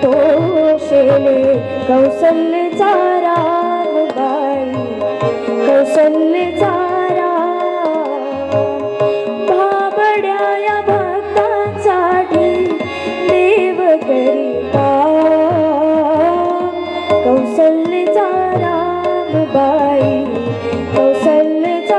तोषेले कौशल्याचा रामबाई कौशल्याचा भाबड्या या भक्तांसाठी देव करिता कौशल्याचा रामबाई कौशल्याचा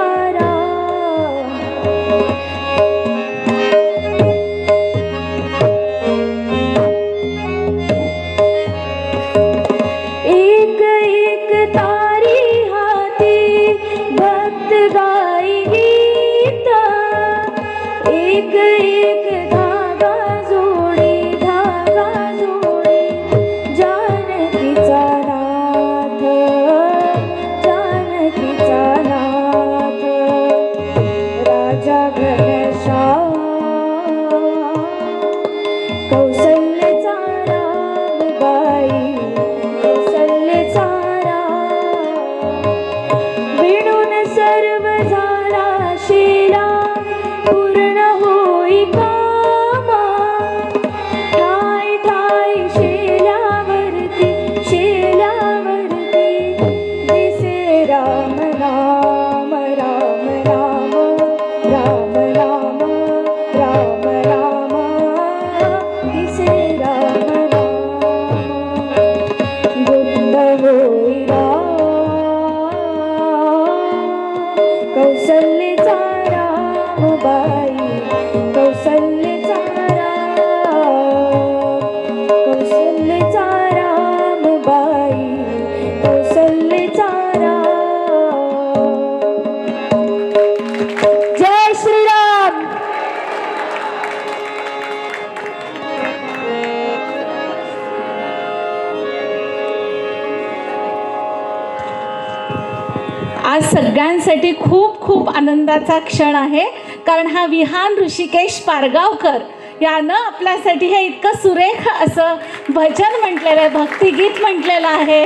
आज सगळ्यांसाठी खूप खूप आनंदाचा क्षण आहे, कारण हा विहान ऋषिकेश पारगावकर यानं आपल्यासाठी हे इतकं सुरेख असं भजन म्हटलेलं आहे, भक्तिगीत म्हटलेलं आहे.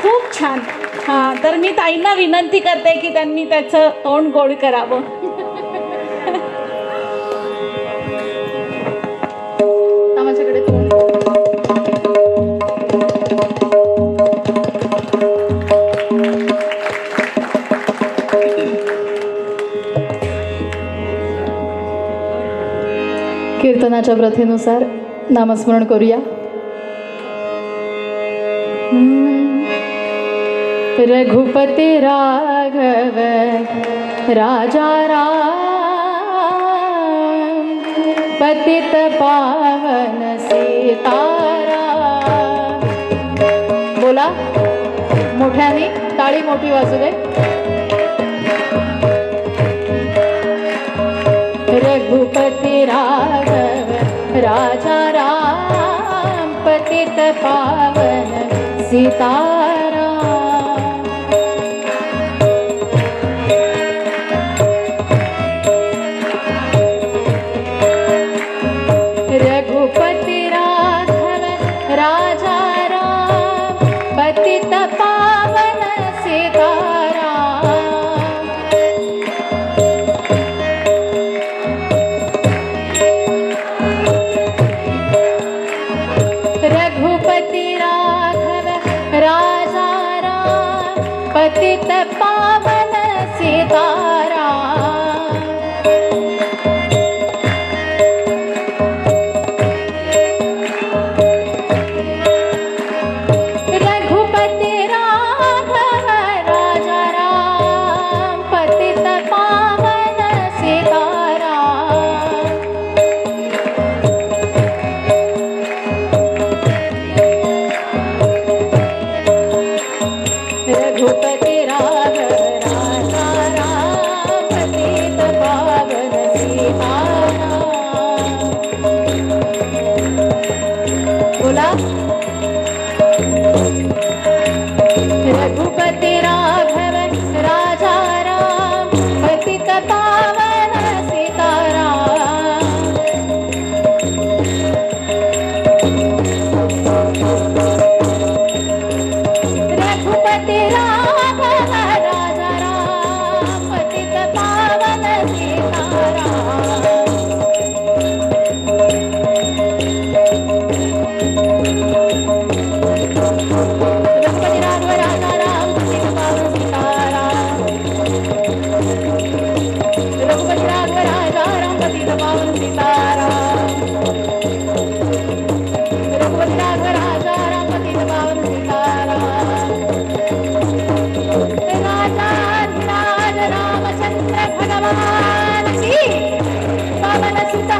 खूप छान. हां, तर मी ताईंना विनंती करते की त्यांनी त्याचं तोंड गोड करावं. माझ्याकडे तोंड कीर्तनाच्या प्रथेनुसार नामस्मरण करूया. रघुपती राघव राजा राम पतित पावन सीताराम. बोला मोठ्याने, टाळी मोठी वाजू दे. रघुपती राघव राजा राम पतित पावन सीताराम. रघुपती राघव राजा राम पतित पावन सीताराम. रघुपती राघव राजा राम पतित पावन सीताराम. रघुपती राघव राजा राम पतित पावन सीताराम. रघुपती राघव राजा राम पतित पावन सीताराम. बोला रघुपती राघव राजा राम पतित पावन सीताराम. रघुपती राघव राजा राम पतित पावन सीताराम.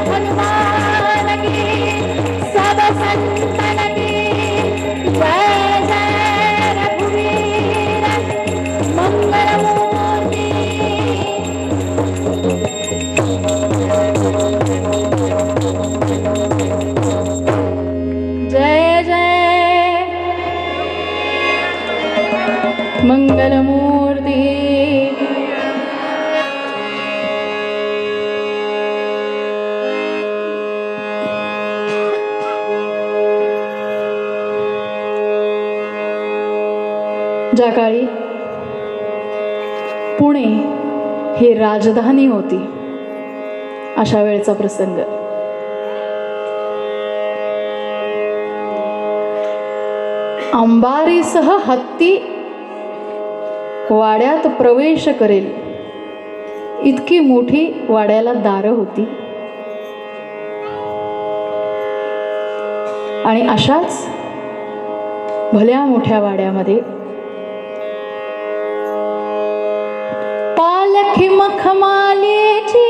हनुमान की, सब संतन की जय जय रघुवीर मंगल मूर्ति। जय जय मंगल मूर्ति। ज्या काळी पुणे ही राजधानी होती अशा वेळचा प्रसंग। अंबारीसह हत्ती वाड्यात प्रवेश करेल इतकी मोठी वाड्याला दारं होती आणि अशाच भल्या मोठ्या वाड्यामध्ये पालखी मखमालीची,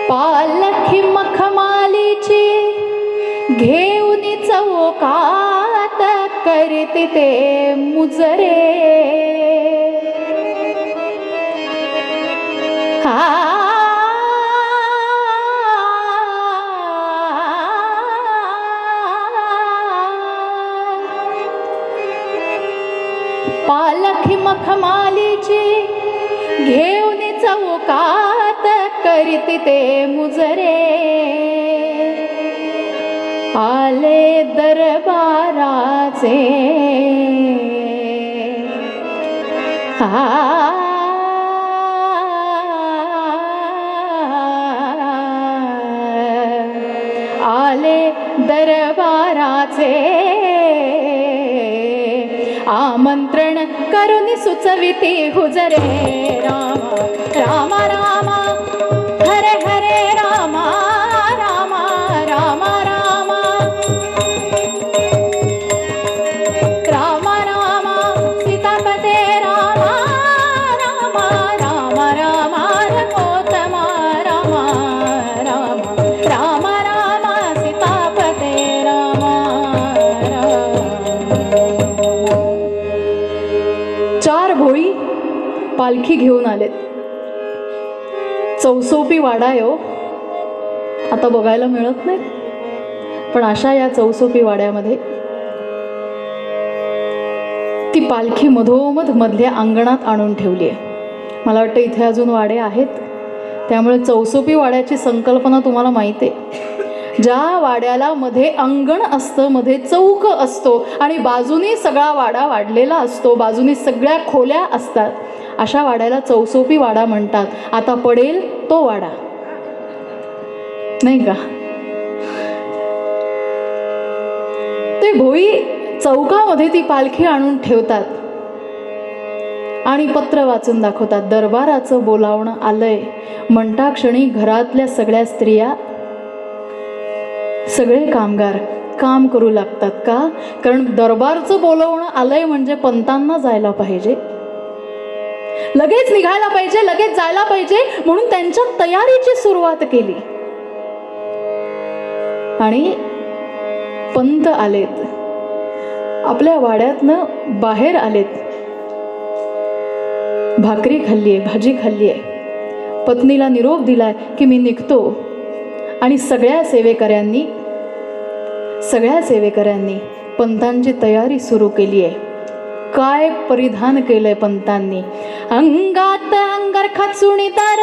पालखी मखमालीची घेऊन चौकात करते ते मुजरे। पालखी मखमालीची घेऊन चौकात करते ते मुजरे। आले दरबाराचे आले दरबाराचे आमंत्रण करून सुचविते हुजरे। रामा रामा रामा हरे हरे रामा रामा रामा रामा रामा रामा सीतापते रामा रामा रामा रामा रघोत्तमा रामा रामा रामा रामा सीतापते रामा चार भोई पालखी घेऊन आलेत। चौसोपी वाडा आहे हो, आता बघायला मिळत नाही, पण अशा या चौसोपी वाड्यामध्ये ती पालखी मधोमध मधल्या अंगणात आणून ठेवली आहे। मला वाटतं इथे अजून वाडे आहेत, त्यामुळे चौसोपी वाड्याची संकल्पना तुम्हाला माहिती आहे। ज्या वाड्याला मध्ये अंगण असतं, मध्ये चौक असतो आणि बाजूनी सगळा वाडा वाढलेला असतो, बाजूनी सगळ्या खोल्या असतात, अशा वाड्याला चौसोपी वाडा म्हणतात। आता पडेल तो वाडा, नाही का? ते भोई चौकामध्ये ती पालखी आणून ठेवतात आणि पत्र वाचून दाखवतात, दरबाराचं बोलावणं आलंय म्हणता क्षणी घरातल्या सगळ्या स्त्रिया, सगळे कामगार काम करू लागतात। का? कारण दरबारचं बोलावणं आलंय म्हणजे पंतांना जायला पाहिजे, लगेच निघायला पाहिजे, लगेच जायला पाहिजे, म्हणून त्यांच्या तयारीची सुरुवात केली। आणि पंत आलेत, आपल्या वाड्यातनं बाहेर आलेत, भाकरी खाल्लीये, भाजी खाल्लीये, पत्नीला निरोप दिलाय की मी निघतो। आणि सगळ्या सेवेकऱ्यांनी पंतांची तयारी सुरू केली आहे। काय परिधान केलंय पंतांनी? अंगात अंगरखा चुणीदार,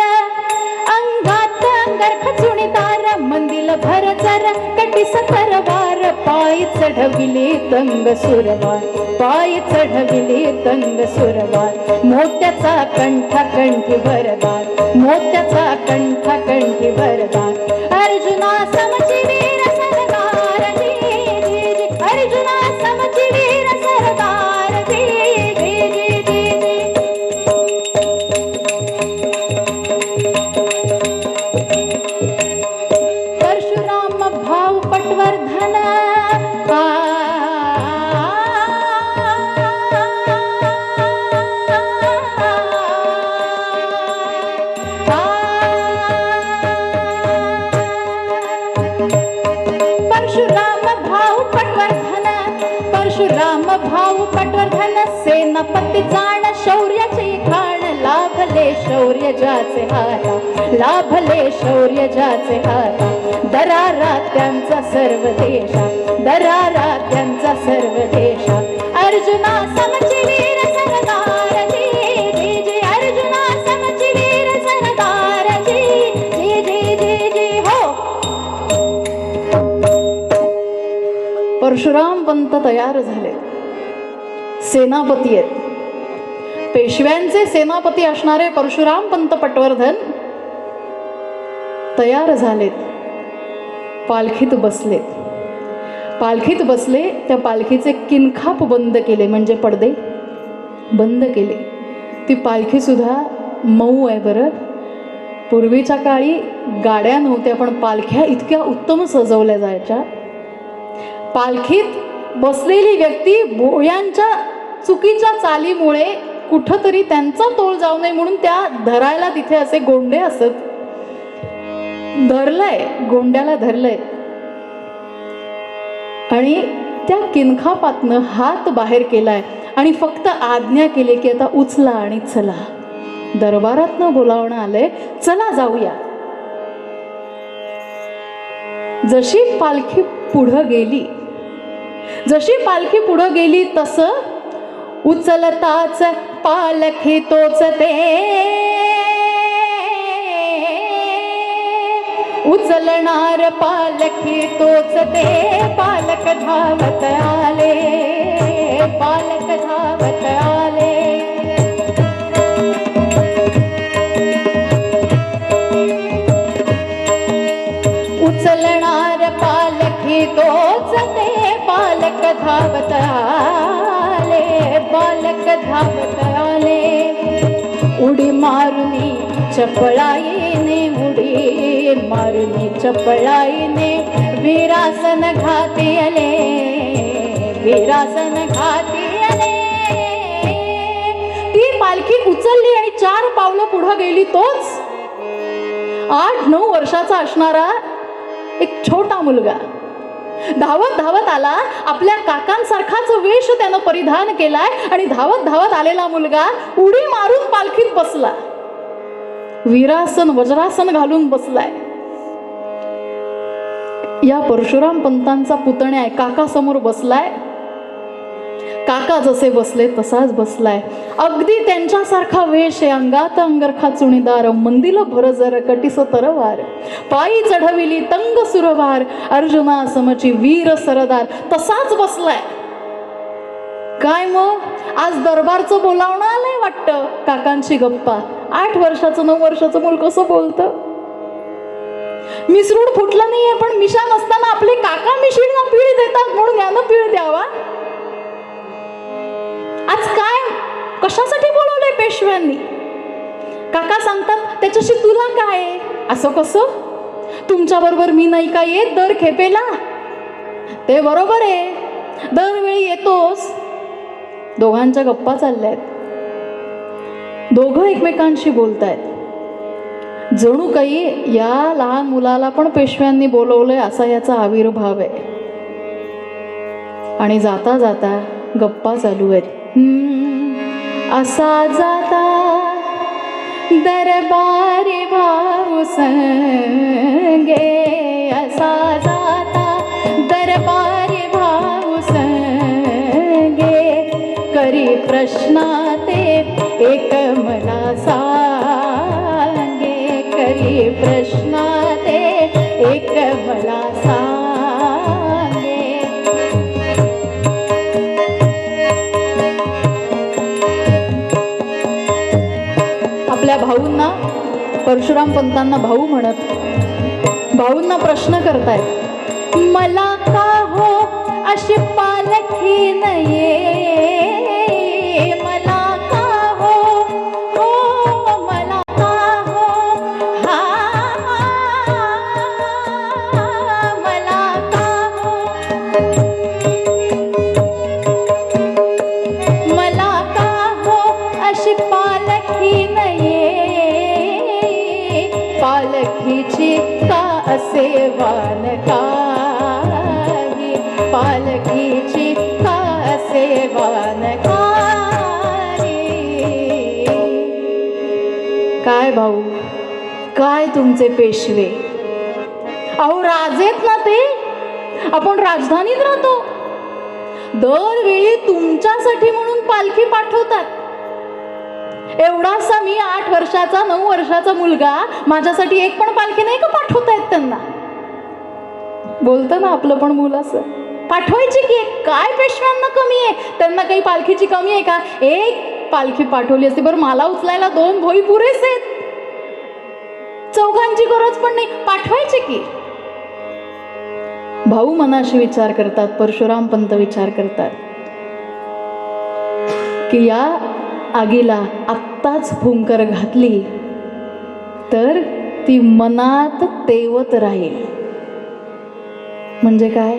अंगात अंगरखा चुणीदार, मंदिल भर जर कटी तरवार, पायी चढविले तंग सुरवार, पायी चढविले तंग सुरवार, मोत्याचा कंठा कंठी भरदार, मोत्याचा कंठा कंठी भरदार, अर्जुना समची वीर सरदार जी जी जी, अर्जुना समची वीर सरदार जी जी जी जी जी। परशुराम भाव पटवर्धन परशुराम भाऊ पटवर्धन सेनापती जाण शौर्याचे खाण लाभले शौर्य ज्याचे हाता लाभले शौर्य ज्याचे हाता दरारा त्यांचा सर्व देशा दरारा त्यांचा सर्व देशा अर्जुना समची वीर सरदार जी जी जी अर्जुना समची वीर सरदार जी जी जी जी जी हो. परशुराम पंत तयार झाले, सेनापती आहेत. पेशव्यांचे सेनापती असणारे परशुराम पंत पटवर्धन तयार झालेत. पालखीत बसलेत. पालखीत बसले, त्या पालखीचे किनखाप बंद केले, म्हणजे पडदे बंद केले. ती पालखी सुद्धा मऊ आहे बरं. पूर्वीच्या काळी गाड्या नव्हत्या, पण पालख्या इतक्या उत्तम सजवल्या जायच्या. पालखीत बसलेली व्यक्ती भोयांच्या चुकीच्या चालीमुळे कुठंतरी त्यांचा तोल जाऊ नये म्हणून त्या धरायला तिथे असे गोंडे असत. धरलंय, गोंड्याला धरलंय आणि त्या किनखापातनं हात बाहेर केलाय आणि फक्त आज्ञा केली की आता उचला आणि चला. दरबारातनं बोलावणं आलंय, चला जाऊया. जशी पालखी पुढं गेली, जशी पालखी पुढं गेली तसं उचलताच पालखी तोच ते उचलणार पालखी तोच ते पालक धावत आले पालक धावत आले. उचलणार पालखी तोच ते पालक धावत आले बालक धावत आले. उडी मारुनी चपळाईने उडी मारुनी चपळाईने वीरासन घाती आले वीरासन घाती आले. ती पालखी उचलली आणि 4 पावलं पुढे गेली. तोच 8-9 वर्षाचा असणारा एक छोटा मुलगा धावत धावत आला. आपल्या काकांसारखाच वेश त्यानं परिधान केलाय आणि धावत धावत आलेला मुलगा उडी मारून पालखीत बसला. वीरासन वज्रासन घालून बसलाय. या परशुराम पंतांचा पुतण्या आहे, काका समोर बसलाय. काका जसे बसले तसाच बसलाय. अगदी त्यांच्यासारखा वेश आहे. अंगात अंगरखा चुणीदार मंदिल भरजर कटीस तरवार पायी चढविली तंग सुरवार अर्जुना समची वीर सरदार तसाच बसलाय. काय मग आज दरबारचं बोलावणं आलंय वाटतं. काकांची गप्पा. 8 वर्षाचं 9 वर्षाचं मूल कसं बोलतं. मिसरूड फुटलं नाहीये, पण मिशा नसताना आपले काका मिशीडना पीळ देतात म्हणून यानं पीळ द्यावा. आज काय कशासाठी बोलवलंय पेशव्यांनी. काका सांगतात त्याच्याशी तुला काय. असं कसं. तुमच्या बरोबर मी नाही का येत दर खेपेला. ते बरोबर आहे, दरवेळी येतोस. दोघांच्या गप्पा चालल्यात. दोघं एकमेकांशी बोलतायत. जणू काही या लहान मुलाला पण पेशव्यांनी बोलवलंय असा याचा आविर्भाव आहे. आणि जाता जाता गप्पा चालू आहेत. असा जाता दरबारी भाऊ संगे असा जाता दरबारी भाऊ संगे करी प्रश्न ते एक मला सांगे करी प्रश्न ते एक मला सांगे. आपल्या भाऊंना परशुराम पंतांना भाऊ म्हणत भाऊंना प्रश्न करतायत. मला का हो अशी पालखी नये मला का हो हो मला का हो हा मला का हो मला का हो अशी पालखी नये पालखीची का असे वान काही पालखीची का साहेबान खाली. काय भाऊ, काय तुमचे पेशवे. अहो राजेत ना ते, आपण राजधानीत राहतो. दरवेळी तुमच्यासाठी म्हणून पालखी पाठवतात. एवढासा मी 8 वर्षाचा 9 वर्षाचा मुलगा, माझ्यासाठी एक पण पालखी नाही का पाठवतायत त्यांना. बोलतं ना आपलं पण मुलं असं, पाठवायची की काय पेशव्यांना कमी आहे, त्यांना काही पालखीची कमी आहे का. एक पालखी पाठवली असती बरं, मला उचलायला 2 भोई पुरेसे आहेत, चौघांची गरज पण नाही, पाठवायची की. भाऊ मनाशी विचार करतात, परशुराम पंत विचार करतात की या आगीला आत्ताच फुंकर घातली तर ती मनात तेवत राहील. म्हणजे काय,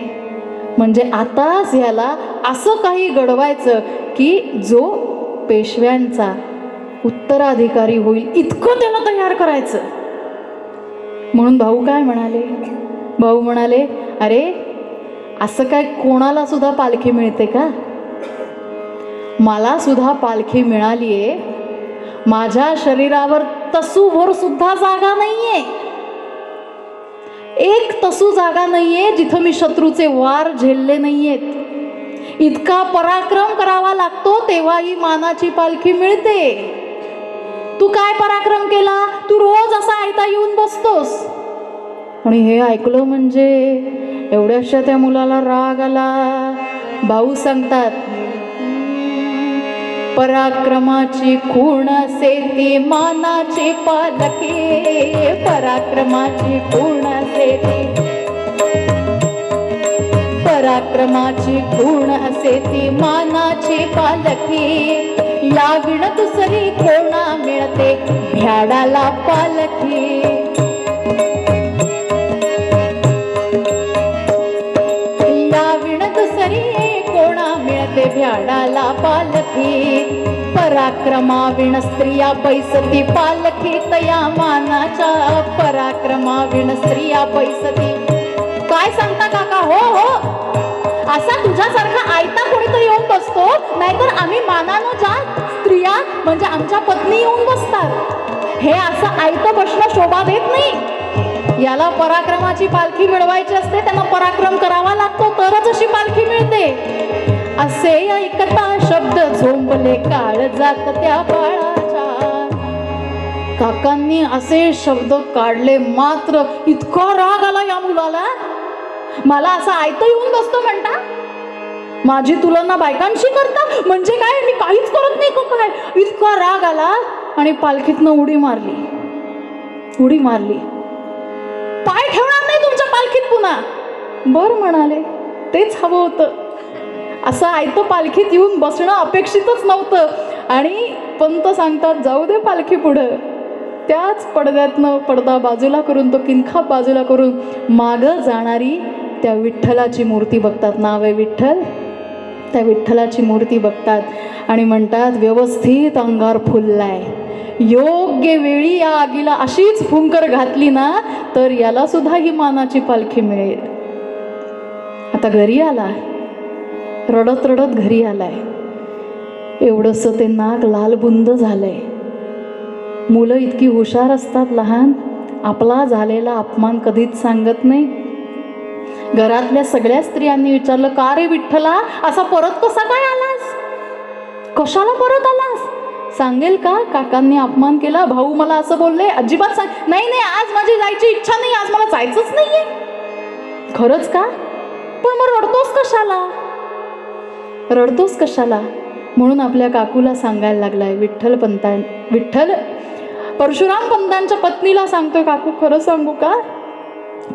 म्हणजे आताच याला असं काही घडवायचं की जो पेशव्यांचा उत्तराधिकारी होईल इतकं त्याला तयार करायचं. म्हणून भाऊ काय म्हणाले, भाऊ म्हणाले अरे असं काय कोणाला सुद्धा पालखी मिळते का. मला सुद्धा पालखी मिळालीये, माझ्या शरीरावर तसूभर सुद्धा जागा नाहीये, एक तसू जागा नाहीये जिथं मी शत्रूचे वार झेलले नाहीयेत. इतका पराक्रम करावा लागतो तेव्हा ही मानाची पालखी मिळते. तू काय पराक्रम केला, तू रोज असा आयता येऊन बसतोस. आणि हे ऐकलं म्हणजे एवढ्याशा त्या मुलाला राग आला. भाऊ सांगतात पराक्रमाची खूण सेती मानाची पालखी, पराक्रमाची खूण सेती, पराक्रमाची खूण सेती मानाची पालखी. या विण दुसरी कोणा मिळते भ्याडाला पालखी. या विण दुसरी कोणा मिळते भ्याडाला पालखी. पराक्रमा विण स्त्रिया बैसती पालखी तया मानाच्या, पराक्रमा विण स्त्रिया बैसती. काय सांगता काका. हो हो, असा तुझ्यासारखा आयता कोणीतरी येऊन बसतो, नाहीतर आम्ही मानानं ज्या स्त्रिया म्हणजे आमच्या पत्नी येऊन बसतात. हे असं आयतं बसणं शोभा देत नाही. याला पराक्रमाची पालखी मिळवायची असते, त्यांना पराक्रम करावा लागतो तरच अशी पालखी मिळते. असे ऐकता शब्द झोंबले काळ जात त्या बाळाच्या. काकांनी असे शब्द काढले, मात्र इतका राग आला या मुलाला. मला असं आयतं येऊन बसतो म्हणता, माझी तुलना बायकांशी करता, म्हणजे काय मी काहीच करत नाही का काय. इतका राग आला आणि पालखीतनं उडी मारली, उडी मारली. पाय ठेवणार नाही तुमच्या पालखीत पुन्हा. बर म्हणाले, तेच हवं होतं. असं आयतं पालखीत येऊन बसणं अपेक्षितच नव्हतं. आणि पंत सांगतात जाऊ दे पालखी पुढं. त्याच पडद्यातनं पडदा बाजूला करून, तो किनखा बाजूला करून मागं जाणारी त्या विठ्ठलाची मूर्ती बघतात. नाव आहे विठ्ठल. त्या विठ्ठलाची मूर्ती बघतात आणि म्हणतात व्यवस्थित अंगार फुललाय. योग्य वेळी या आगीला अशीच फुंकर घातली ना तर याला सुद्धा ही मानाची पालखी मिळेल. आता घरी आला, रडत रडत घरी आलाय. एवढंसं ते नाक लालबुंद झालंय. मुलं इतकी हुशार असतात लहान, आपला झालेला अपमान कधीच सांगत नाही. घरातल्या सगळ्या स्त्रियांनी विचारलं का रे विठ्ठला, असा परत कसा काय आलास, कशाला परत आलास. सांगेल का काकांनी अपमान केला, भाऊ मला असं बोलले, अजिबात सांग. नाही नाही, आज माझी जायची इच्छा नाही, आज मला जायचंच नाहीये. खरंच का, पण मग रडतोस कशाला, रडतोस कशाला. म्हणून आपल्या काकूला सांगायला लागलाय. विठ्ठल परशुराम पंतांच्या पत्नीला सांगतोय, काकू खरं सांगू का,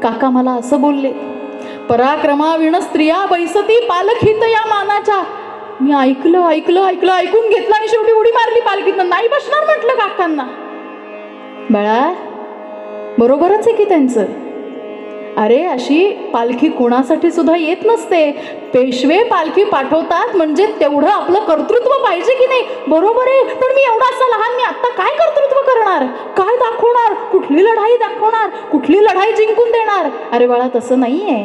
काका मला असं बोलले, पराक्रमा विण स्त्रिया बैसती पालखीत या मानाच्या. मी ऐकलं ऐकून घेतलं आणि शेवटी उडी मारली पालखीतनं. नाही बसणार म्हटलं काकांना. बाळा बरोबरच आहे की त्यांचं. अरे अशी पालखी कोणासाठी सुद्धा येत नसते. पेशवे पालखी पाठवतात म्हणजे तेवढं आपलं कर्तृत्व पाहिजे की नाही. बरोबर आहे, पण मी एवढा असा लहान, मी आता काय कर्तृत्व करणार, काय दाखवणार, कुठली लढाई दाखवणार, कुठली लढाई जिंकून देणार. अरे बाळा तसं नाहीये.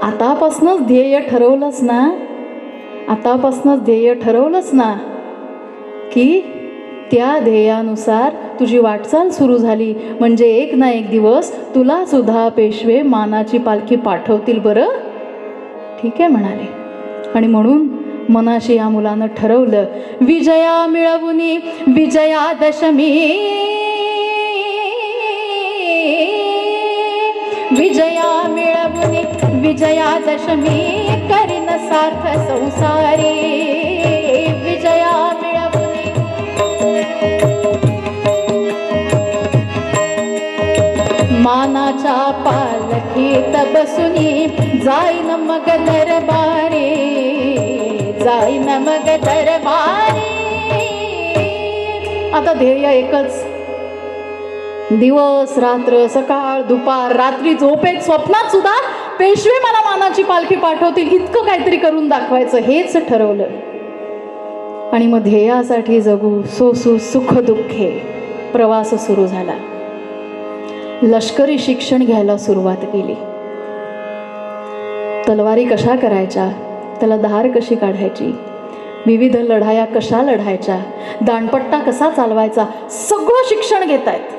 आतापासूनच ध्येय ठरवलंच ना आतापासूनच ध्येय ठरवलंच ना की त्या ध्येयानुसार तुझी वाटचाल सुरू झाली म्हणजे एक ना एक दिवस तुला सुद्धा पेशवे मानाची पालखी पाठवतील बरं. ठीक आहे म्हणाले. आणि म्हणून मनाशी या मुलानं ठरवलं, विजया मिळवुनी विजयादशमी, विजया मिळवुनी विजयादशमी, करीन सार्थ संसारी. विजया मिळवुनी मानाच्या पालखीत बसुनी, जाईन मग दरबारी, जाईन मग दरबारी. आता ध्येय एकच, दिवस रात्र, सकाळ दुपार, रात्री झोपेत स्वप्नात सुद्धा पेशवे मला मानाची पालखी पाठवतील इतकं काहीतरी करून दाखवायचं हेच ठरवलं. आणि मग ध्येयासाठी जगू सोसू सुख दुःखे प्रवास सुरू झाला. लष्करी शिक्षण घ्यायला सुरुवात केली. तलवारी कशा करायच्या, त्याला धार कशी काढायची, विविध लढाया कशा लढायच्या, दांडपट्टा कसा चालवायचा, सगळं शिक्षण घेतायत.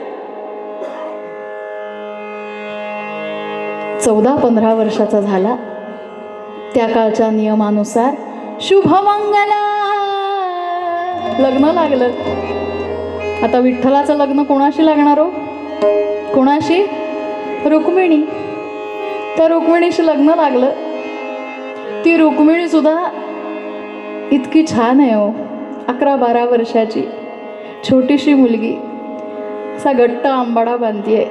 14-15 वर्षाचा झाला. त्या काळच्या नियमानुसार शुभमंगला लग्न लागलं. आता विठ्ठलाचं लग्न कोणाशी लागणार हो? कोणाशी? रुक्मिणी. त्या रुक्मिणीशी लग्न लागलं. ती रुक्मिणी सुद्धा इतकी छान आहे हो, 11-12 वर्षाची छोटीशी मुलगी, असा घट्ट आंबाडा बांधतीये.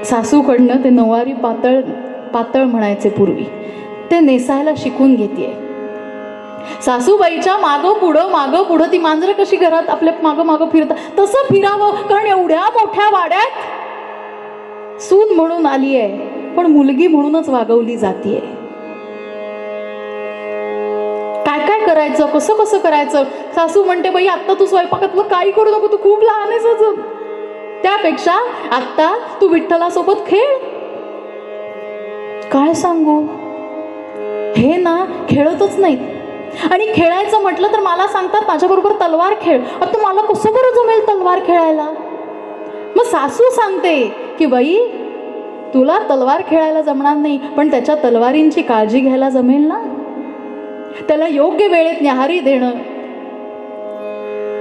सासूकडनं ते नऊवारी पातळ पातळ म्हणायचे पूर्वी, ते नेसायला शिकून घेतेय. सासूबाईच्या मागं पुढं ती मांजरं कशी घरात आपल्या मागं फिरतात तसं फिरावं, कारण एवढ्या मोठ्या वाड्यात सून म्हणून आली आहे पण मुलगी म्हणूनच वागवली जातीये. काय काय करायचं, कसं कसं करायचं. सासू म्हणते, बाई आत्ता तू स्वयंपाकातलं काही करू नको, तू खूप लहान आहेस अजून, त्यापेक्षा आत्ता तू विठ्ठलासोबत खेळ. काय सांगू, हे ना खेळतच नाहीत. आणि खेळायचं म्हटलं तर मला सांगतात माझ्याबरोबर तलवार खेळ. आता मला कसं बरं जमेल तलवार खेळायला. मग सासू सांगते की बाई तुला तलवार खेळायला जमणार नाही, पण त्याच्या तलवारींची काळजी घ्यायला जमेल ना, त्याला योग्य वेळेत न्याहारी देणं,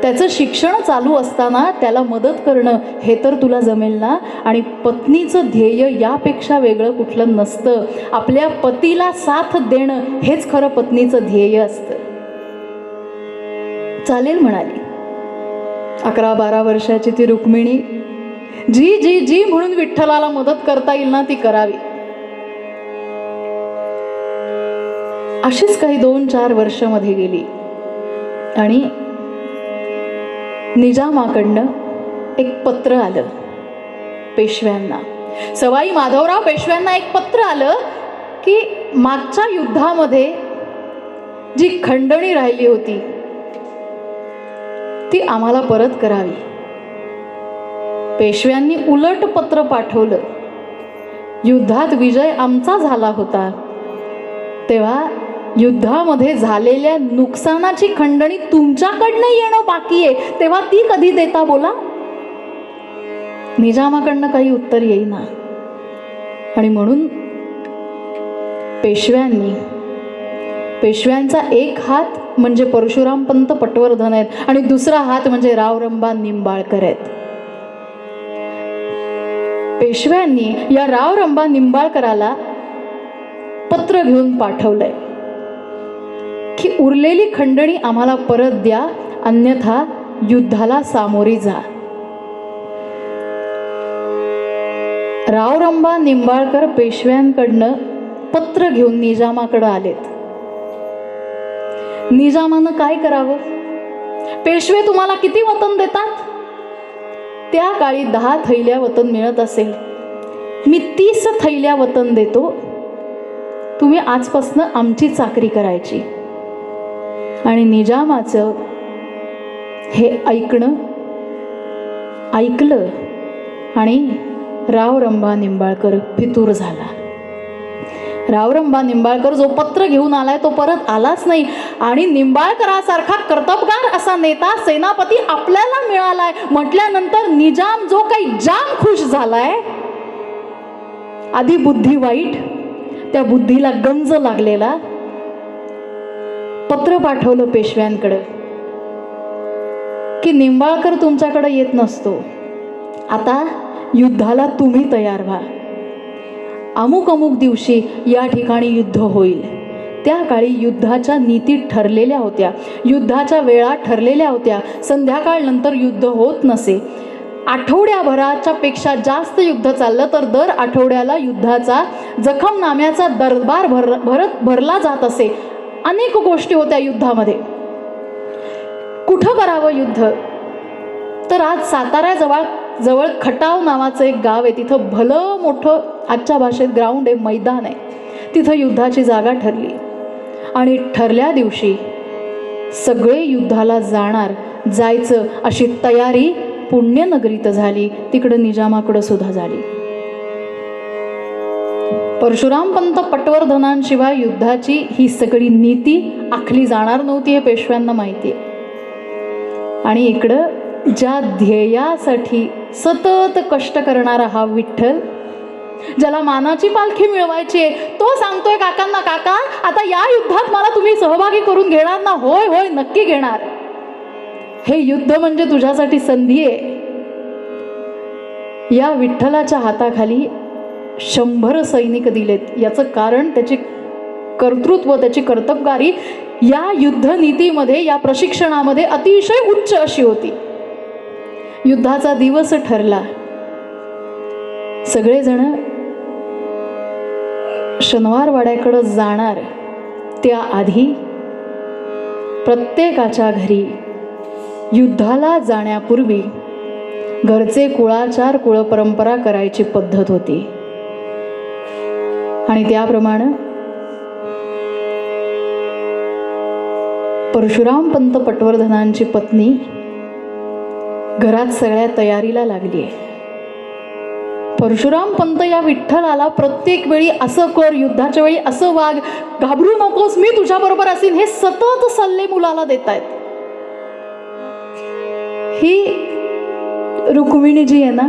त्याचं शिक्षण चालू असताना त्याला मदत करणं, हे तर तुला जमेल ना. आणि पत्नीचं ध्येय यापेक्षा वेगळं कुठलं नसतं. आपल्या पतीला साथ देणं हेच खरं पत्नीचं ध्येय असतं. चालेल म्हणाली. 11-12 वर्षाची ती रुक्मिणी जी जी जी म्हणून विठ्ठलाला मदत करता येईल ना ती करावी. अशीच काही 2-4 वर्ष मध्ये गेली आणि निजामाकडनं एक पत्र आलं पेशव्यांना. सवाई माधवराव पेशव्यांना एक पत्र आलं की मागच्या युद्धामध्ये जी खंडणी राहिली होती ती आम्हाला परत करावी. पेशव्यांनी उलट पत्र पाठवलं, युद्धात विजय आमचा झाला होता तेव्हा युद्धामध्ये झालेल्या नुकसानाची खंडणी तुमच्याकडनं येणं बाकी आहे, तेव्हा ती कधी देता बोला. निजामाकडनं काही उत्तर येईना. आणि म्हणून पेशव्यांचा एक हात म्हणजे परशुराम पंत पटवर्धन आहेत आणि दुसरा हात म्हणजे रावरंबा निंबाळकर आहेत. पेशव्यांनी या रावरंबा निंबाळकराला पत्र घेऊन पाठवलंय की उरलेली खंडणी आम्हाला परत द्या, अन्यथा युद्धाला सामोरी जा. रावरंबा निंबाळकर पेशव्यांकडनं पत्र घेऊन निजामाकडे आलेत. निजामानं काय करावं? पेशवे तुम्हाला किती वतन देतात? त्या काळी 10 थैल्या वतन मिळत असेल, मी 30 थैल्या वतन देतो, तुम्ही आजपासून आमची चाकरी करायची. आणि निजामाचं हे ऐकलं आणि रावरंबा निंबाळकर फितूर झाला. रावरंबा निंबाळकर जो पत्र घेऊन आलाय तो परत आलाच नाही, आणि निंबाळकरासारखा कर्तबगार असा नेता सेनापती आपल्याला मिळालाय म्हटल्यानंतर निजाम जो काही जाम खुश झालाय. आधी बुद्धी वाईट, त्या बुद्धीला गंज लागलेला. पत्र पाठवलं पेशव्यांकडे की निंबाळकर तुमच्याकडे येत नसतो, आता युद्धाला तुम्ही तयार व्हा. अमुक अमुक दिवशी या ठिकाणी युद्ध होईल. त्या काळी युद्धाच्या नीती ठरलेल्या होत्या, युद्धाच्या वेळा ठरलेल्या होत्या. संध्याकाळ नंतर युद्ध होत नसे. आठवड्याभराच्या पेक्षा जास्त युद्ध चाललं तर दर आठवड्याला युद्धाचा जखमनाम्याचा दरबार भरला जात असे. अनेक गोष्टी होत्या युद्धामध्ये. कुठं करावं युद्ध, तर आज साताऱ्याजवळ खटाव नावाचं एक गाव आहे. तिथं भलं मोठं आजच्या भाषेत ग्राउंड आहे, मैदान आहे. तिथं युद्धाची जागा ठरली आणि ठरल्या दिवशी सगळे युद्धाला जायचं अशी तयारी पुण्यनगरीत झाली, तिकडं निजामाकडं सुद्धा झाली. परशुरामपंत पटवर्धनांशिवाय युद्धाची ही सगळी नीती आखली जाणार नव्हती हे पेशव्यांना माहिती आहे. आणि इकडं ज्या ध्येयासाठी सतत कष्ट करणारा हा विठ्ठल, ज्याला मानाची पालखी मिळवायची आहे, तो सांगतोय काकांना, काका आता या युद्धात मला तुम्ही सहभागी करून घेणार ना? होय होय नक्की घेणार. हे युद्ध म्हणजे तुझ्यासाठी संधी आहे. या विठ्ठलाच्या हाताखाली 100 सैनिक दिलेत. याचं कारण त्याची कर्तृत्व, त्याची कर्तबगारी या युद्धनीतीमध्ये, या प्रशिक्षणामध्ये अतिशय उच्च अशी होती. युद्धाचा दिवस ठरला. सगळेजण शनिवारवाड्याकडे जाणार त्याआधी प्रत्येकाच्या घरी युद्धाला जाण्यापूर्वी घरचे कुळाचार, कुळपरंपरा करायची पद्धत होती. आणि त्याप्रमाणे परशुरामपंत पटवर्धनांची पत्नी घरात सगळ्या तयारीला लागली आहे. परशुरामपंत या विठ्ठलाला प्रत्येक वेळी असं कर, युद्धाच्या वेळी असं वाग, घाबरू नकोस, मी तुझ्याबरोबर असेल, हे सतत सल्ले मुलाला देत आहेत. ही रुक्मिणी जी आहे ना,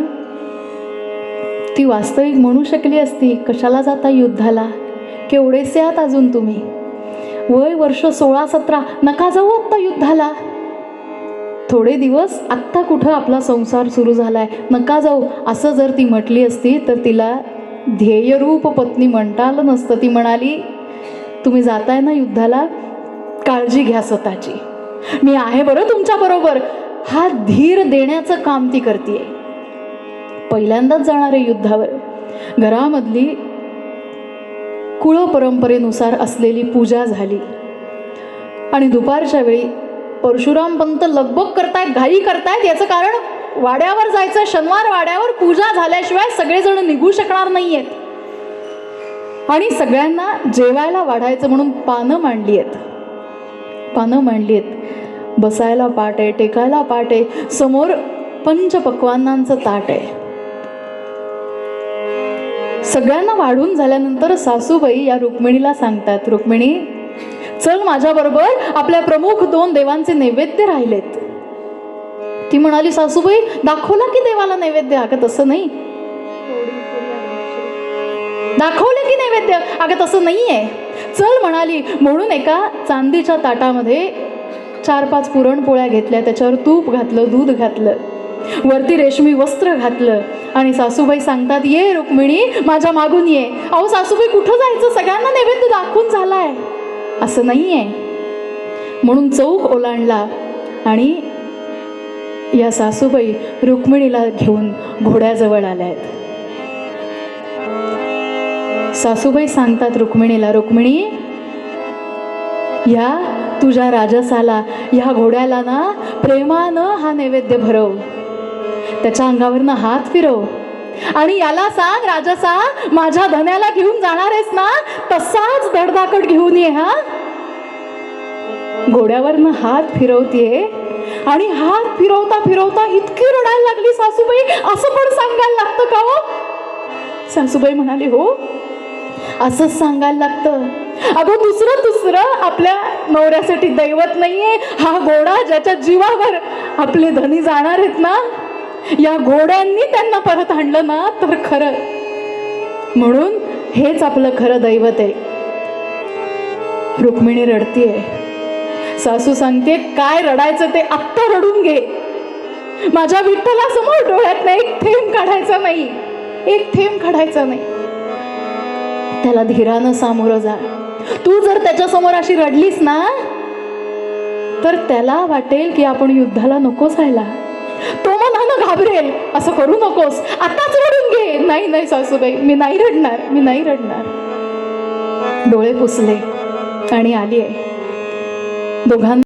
ती वास्तविक म्हणू शकली असती, कशाला जाता युद्धाला, केवढेसे आहात अजून तुम्ही, वय वर्ष 16-17, नका जाऊ आत्ता युद्धाला, थोडे दिवस आत्ता कुठं आपला संसार सुरू झालाय, नका जाऊ, असं जर ती म्हटली असती तर तिला ध्येयरूप पत्नी म्हणता आलं नसतं. ती म्हणाली, तुम्ही जाताय ना युद्धाला, काळजी घ्या स्वतःची, मी आहे बरं तुमच्या बरोबर. हा धीर देण्याचं काम ती करते. पहिल्यांदाच जाणार आहे युद्धावर. घरामधली कुळ परंपरेनुसार असलेली पूजा झाली आणि दुपारच्या वेळी परशुरामपंत लगबग करतायत, घाई करतायत. याचं कारण वाड्यावर जायचं, शनिवार वाड्यावर पूजा झाल्याशिवाय सगळेजण निघू शकणार नाहीयेत. आणि सगळ्यांना जेवायला वाढायचं म्हणून पानं मांडली आहेत. बसायला पाट आहे, टेकायला पाट आहे, समोर पंचपक्वान्नांचं ताट आहे. सगळ्यांना वाढून झाल्यानंतर सासूबाई या रुक्मिणीला सांगतात, रुक्मिणी चल माझ्याबरोबर, आपल्या प्रमुख 2 देवांचे नैवेद्य राहिलेत. ती म्हणाली, सासूबाई दाखवला की देवाला नैवेद्य? अगं तसं नाही. दाखवले की नैवेद्य? अगं तसं नाहीये. चल म्हणाली. म्हणून एका चांदीच्या ताटामध्ये 4-5 पुरणपोळ्या घेतल्या, त्याच्यावर तूप घातलं, दूध घातलं, वरती रेशमी वस्त्र घातलं आणि सासूबाई सांगतात, ये रुक्मिणी माझ्या मागून ये. अहो सासूबाई कुठं जायचं, सगळ्यांना नैवेद्य दाखवून झालाय. असं नाहीये. म्हणून चौक ओलांडला आणि या सासूबाई रुक्मिणीला घेऊन घोड्याजवळ आल्यात. सासूबाई सांगतात रुक्मिणीला, रुक्मिणी या तुझ्या राजसाला, या घोड्याला ना प्रेमानं हा नैवेद्य भरव, त्याच्या अंगावरनं हात फिरव आणि याला सांग, राजसा माझ्या धन्याला घेऊन जाणार आहेस ना, तसाच धडधाकट घेऊन ये. हा घोड्यावरनं हात फिरवतीये आणि हात फिरवता फिरवता इतकी रडायला लागली सासूबाई, असं पण सांगायला लागतं का हो? सासूबाई म्हणाली, हो असंच सांगायला लागतं. अगं दुसरं आपल्या नवऱ्यासाठी दैवत नाहीये, हा घोडा ज्याच्या जीवावर आपले धनी जाणार आहेत ना, या घोड्यांनी त्यांना परत आणलं ना तर खरं. म्हणून हेच आपलं खरं दैवत आहे. रुक्मिणी रडतीये. सासू सांगते काय रडायचं ते आत्ता रडून घे. माझ्या विठ्ठला समोर डोळ्यात एक थेंब काढायचा नाही, एक थेंब काढायचा नाही. त्याला धीरानं सामोरं जा. तू जर त्याच्या समोर अशी रडलीस ना तर त्याला वाटेल की आपण युद्धाला नको जायला. तो मनानं घाबरेल. असं करू नकोस, आताच रडून घे. नाही नाही सासूबाई, मी नाही रडणार, मी नाही रडणार. डोळे पुसले आणि आली आहे. दोघांना